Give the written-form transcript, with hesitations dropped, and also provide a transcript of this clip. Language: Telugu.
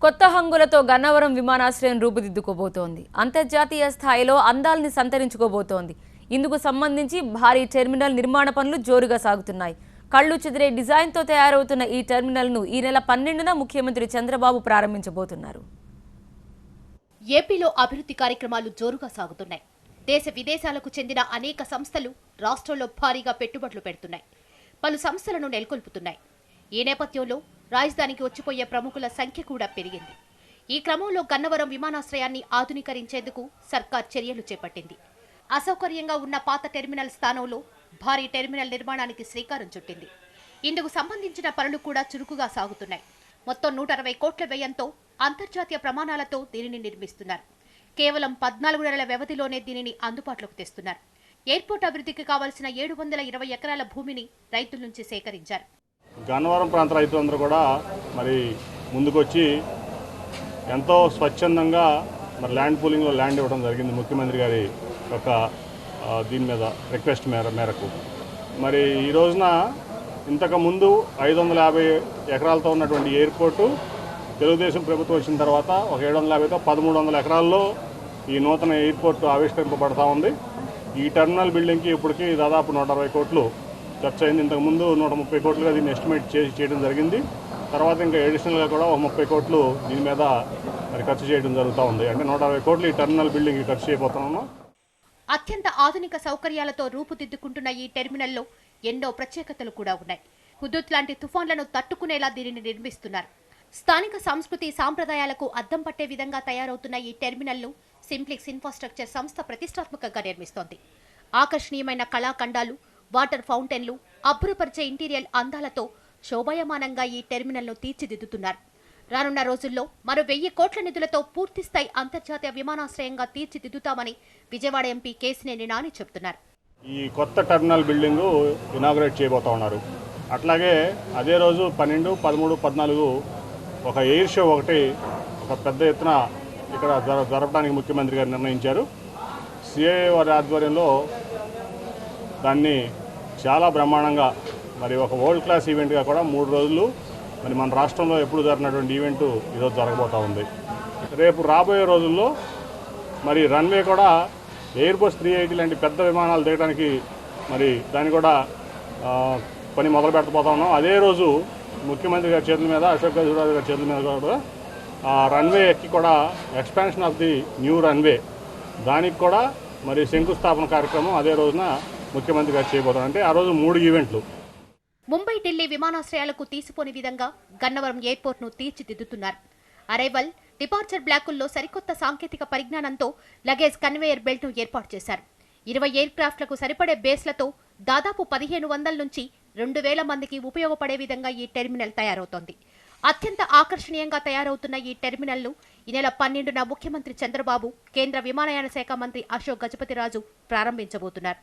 కొత్త హంగులతో గన్నవరం విమానాశ్రయం రూపుదిద్దుకోబోతోంది. అంతర్జాతీయ స్థాయిలో అందాల్ని సంతరించుకోబోతోంది. ఇందుకు సంబంధించి భారీ టెర్మినల్ నిర్మాణ పనులు జోరుగా సాగుతున్నాయి. కళ్ళు చెదిరే డిజైన్తో తయారవుతున్న ఈ టెర్మినల్ను ఈ నెల 12న ముఖ్యమంత్రి చంద్రబాబు ప్రారంభించబోతున్నారు. ఏపీలో అభివృద్ధి కార్యక్రమాలు జోరుగా సాగుతున్నాయి. దేశ విదేశాలకు చెందిన అనేక సంస్థలు రాష్ట్రంలో భారీగా పెట్టుబడులు పెడుతున్నాయి. పలు సంస్థలను నెలకొల్పుతున్నాయి. ఈ నేపథ్యంలో రాజధానికి వచ్చిపోయే ప్రముఖుల సంఖ్య కూడా పెరిగింది. ఈ క్రమంలో గన్నవరం విమానాశ్రయాన్ని ఆధునీకరించేందుకు సర్కార్ చర్యలు చేపట్టింది. అసౌకర్యంగా ఉన్న పాత టెర్మినల్ స్థానంలో భారీ టెర్మినల్ నిర్మాణానికి శ్రీకారం చుట్టింది. ఇందుకు సంబంధించిన పనులు కూడా చురుకుగా సాగుతున్నాయి. మొత్తం 160 కోట్ల వ్యయంతో అంతర్జాతీయ ప్రమాణాలతో దీనిని నిర్మిస్తున్నారు. కేవలం 14 నెలల వ్యవధిలోనే దీనిని అందుబాటులోకి తెస్తున్నారు. ఎయిర్పోర్ట్ అభివృద్ధికి కావాల్సిన 720 ఎకరాల భూమిని రైతుల నుంచి సేకరించారు. గన్నవరం ప్రాంత రైతులందరూ కూడా మరి ముందుకొచ్చి ఎంతో స్వచ్ఛందంగా మరి ల్యాండ్ పూలింగ్లో ల్యాండ్ ఇవ్వడం జరిగింది. ముఖ్యమంత్రి గారి యొక్క దీని మీద రిక్వెస్ట్ మేరకు మరి ఈ రోజున ఇంతకుముందు 550 ఎకరాలతో ఉన్నటువంటి ఎయిర్పోర్టు తెలుగుదేశం ప్రభుత్వం వచ్చిన తర్వాత ఒక 750తో 1300 ఎకరాల్లో ఈ నూతన ఎయిర్పోర్టు ఆవిష్కరింపబడతా ఉంది. ఈ టెర్మినల్ బిల్డింగ్కి ఇప్పటికీ దాదాపు 160 కోట్లు ఖర్చు అయింది. ఇంతకుముందు 130 కోట్లుగా దీన్ని ఎస్టిమేట్ చేయడం జరిగింది. తర్వాత ఇంకా అడిషనల్గా కూడా ఒక 30 కోట్లు దీని మీద మరి ఖర్చు చేయడం జరుగుతూ ఉంది. అంటే 160 కోట్లు ఈ టెర్మినల్ బిల్డింగ్కి ఖర్చు చేయబోతున్నాము. అత్యంత ఆధునిక సౌకర్యాలతో రూపుదిద్దుకుంటున్న ఈ టెర్మినల్లో ఎన్నో ప్రత్యేకతలు కూడా ఉన్నాయి. హుదూద్ లాంటి తుఫాన్లను తట్టుకునేలా దీనిని నిర్మిస్తున్నారు. స్థానిక సంస్కృతి సాంప్రదాయాలకు అద్దం పట్టే విధంగా తయారవుతున్న ఈ టెర్మినల్ను సింప్లెక్స్ ఇన్ఫ్రాస్ట్రక్చర్ సంస్థ ప్రతిష్టాత్మకంగా నిర్మిస్తోంది. ఆకర్షణీయమైన కళాఖండాలు, వాటర్ ఫౌంటైన్లు, అబ్బురపరిచే ఇంటీరియర్ అందాలతో శోభాయమానంగా ఈ టెర్మినల్ను తీర్చిదిద్దుతున్నారు. రానున్న రోజుల్లో మరో 1000 కోట్ల నిధులతో పూర్తిస్థాయి అంతర్జాతీయ విమానాశ్రయంగా తీర్చిదిద్దుతామని విజయవాడ ఎంపీ కేశినేని నాని చెబుతున్నారు. ఈ కొత్త టెర్మినల్ బిల్డింగు ఇనాగ్రేట్ చేయబోతా ఉన్నారు. అట్లాగే అదే రోజు 12, 13, 14 ఒక ఎయిర్ షో ఒకటి ఒక పెద్ద ఎత్తున ఇక్కడ జరపడానికి ముఖ్యమంత్రి గారు నిర్ణయించారు. సిఐఏ వారి ఆధ్వర్యంలో దాన్ని చాలా బ్రహ్మాండంగా మరి ఒక వరల్డ్ క్లాస్ ఈవెంట్గా కూడా 3 రోజులు మరి మన రాష్ట్రంలో ఎప్పుడు జరిగినటువంటి ఈవెంటు ఈరోజు జరగబోతూ ఉంది. రేపు రాబోయే రోజుల్లో మరి రన్వే కూడా ఎయిర్బస్ 380 లాంటి పెద్ద విమానాలు దిగడానికి మరి దాన్ని కూడా పని మొదలు పెట్టబోతా ఉన్నాం. అదే రోజు ముఖ్యమంత్రి గారి చేతుల మీద, అశోక్ గజపతిరాజు గారి చేతుల మీద కూడా రన్వే ఎక్కి కూడా expansion of the new runway దానికి కూడా మరి శంకుస్థాపన కార్యక్రమం అదే రోజున ముఖ్యమంత్రి గారు చేయబోతున్నారు. అంటే ఆ రోజు 3 ఈవెంట్లు. ముంబై, ఢిల్లీ విమానాశ్రయాలకు తీసిపోని విధంగా గన్నవరం ఎయిర్పోర్ట్ను తీర్చిదిద్దుతున్నారు. అరైవల్, డిపార్చర్ బ్లాకుల్లో సరికొత్త సాంకేతిక పరిజ్ఞానంతో లగేజ్ కన్వేయర్ బెల్ట్ను ఏర్పాటు చేశారు. 20 ఎయిర్ క్రాఫ్ట్లకు సరిపడే బేస్లతో దాదాపు 1500 నుంచి 2000 మందికి ఉపయోగపడే విధంగా ఈ టెర్మినల్ తయారవుతోంది. అత్యంత ఆకర్షణీయంగా తయారవుతున్న ఈ టెర్మినల్ను ఈ నెల 12న ముఖ్యమంత్రి చంద్రబాబు, కేంద్ర విమానయాన శాఖ మంత్రి అశోక్ గజపతిరాజు ప్రారంభించబోతున్నారు.